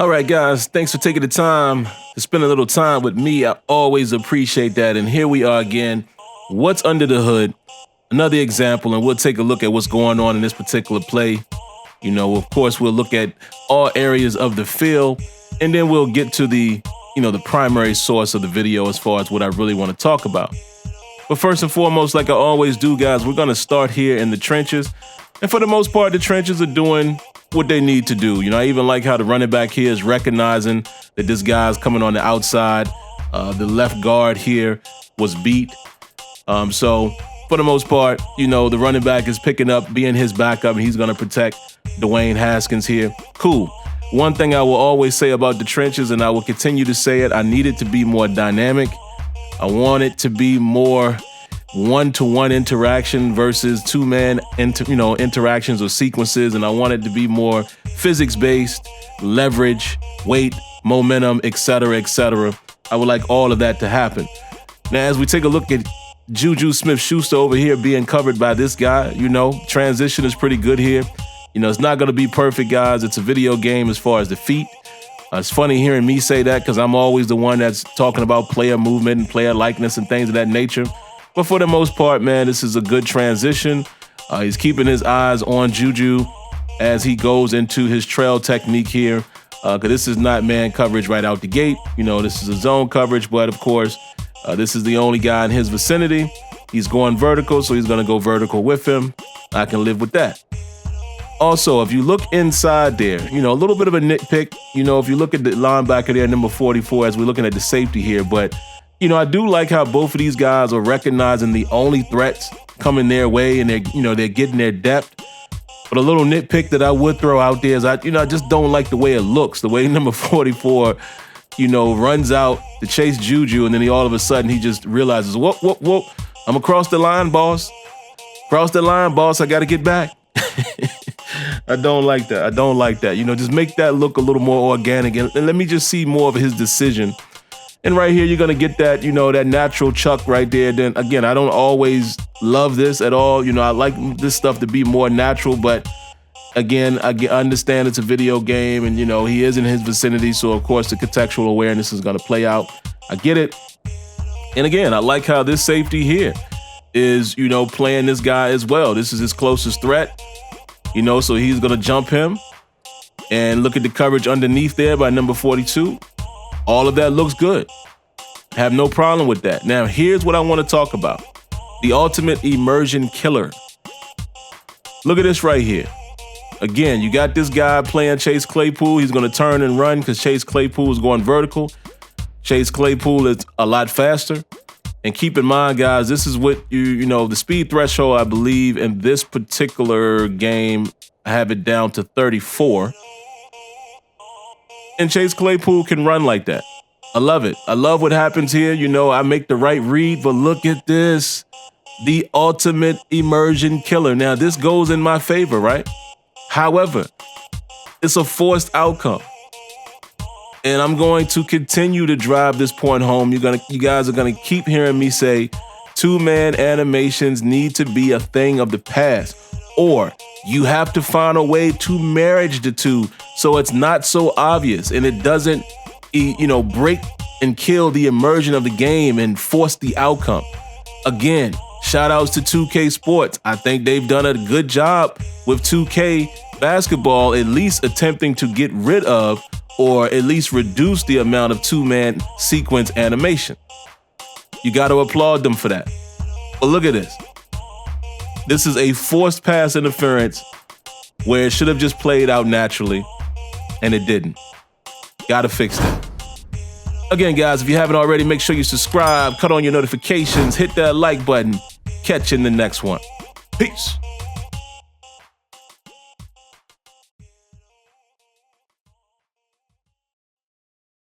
All right, guys, thanks for taking the time to spend a little time with me. I always appreciate that. And here we are again. What's under the hood? Another example, and we'll take a look at what's going on in this particular play. You know, of course, we'll look at all areas of the field, and then we'll get to the primary source of the video as far as what I really want to talk about. But first and foremost, like I always do, guys, we're going to start here in the trenches. And for the most part, the trenches are doing what they need to do. You know, I even like how the running back here is recognizing that this guy's coming on the outside. The left guard here was beat. So for the most part, you know, the running back is picking up, being his backup, and he's going to protect Dwayne Haskins here. Cool. One thing I will always say about the trenches, and I will continue to say it, I need it to be more dynamic. I want it to be more one-to-one interaction versus two-man interactions or sequences, and I want it to be more physics-based, leverage, weight, momentum, etc., etc. I would like all of that to happen. Now, as we take a look at Juju Smith-Schuster over here being covered by this guy, you know, transition is pretty good here. You know, it's not going to be perfect, guys. It's a video game as far as the feet. It's funny hearing me say that because I'm always the one that's talking about player movement and player likeness and things of that nature. But for the most part, man, this is a good transition. He's keeping his eyes on Juju as he goes into his trail technique here. Because this is not man coverage right out the gate. You know, this is a zone coverage, but of course, this is the only guy in his vicinity. He's going vertical, so he's going to go vertical with him. I can live with that. Also, if you look inside there, you know, a little bit of a nitpick, you know, if you look at the linebacker there, number 44, as we're looking at the safety here, but, you know, I do like how both of these guys are recognizing the only threats coming their way, and they're getting their depth. But a little nitpick that I would throw out there is I just don't like the way it looks, the way number 44, you know, runs out to chase Juju, and then all of a sudden he just realizes, whoop, I'm across the line, boss. Cross the line, boss, I got to get back. I don't like that. You know, just make that look a little more organic, and let me just see more of his decision. And right here, you're going to get that, you know, that natural chuck right there. Then again, I don't always love this at all. You know, I like this stuff to be more natural, but again, I understand it's a video game, and, you know, he is in his vicinity. So of course the contextual awareness is going to play out. I get it. And again, I like how this safety here is, you know, playing this guy as well. This is his closest threat. You know, so he's going to jump him. And look at the coverage underneath there by number 42. All of that looks good. Have no problem with that. Now, here's what I want to talk about. The ultimate immersion killer. Look at this right here. Again, you got this guy playing Chase Claypool. He's going to turn and run because Chase Claypool is going vertical. Chase Claypool is a lot faster. And keep in mind, guys, this is what you know, the speed threshold, I believe, in this particular game, I have it down to 34. And Chase Claypool can run like that. I love it. I love what happens here. You know, I make the right read, but look at this. The ultimate immersion killer. Now, this goes in my favor, right? However, it's a forced outcome. And I'm going to continue to drive this point home. You guys are gonna keep hearing me say two-man animations need to be a thing of the past, or you have to find a way to marriage the two so it's not so obvious and it doesn't, you know, break and kill the immersion of the game and force the outcome. Again, shout outs to 2K Sports. I think they've done a good job with 2K basketball, at least attempting to get rid of or at least reduce the amount of two-man sequence animation. You got to applaud them for that. But look at this. This is a forced pass interference where it should have just played out naturally, and it didn't. Got to fix that. Again, guys, if you haven't already, make sure you subscribe, cut on your notifications, hit that like button. Catch you in the next one. Peace.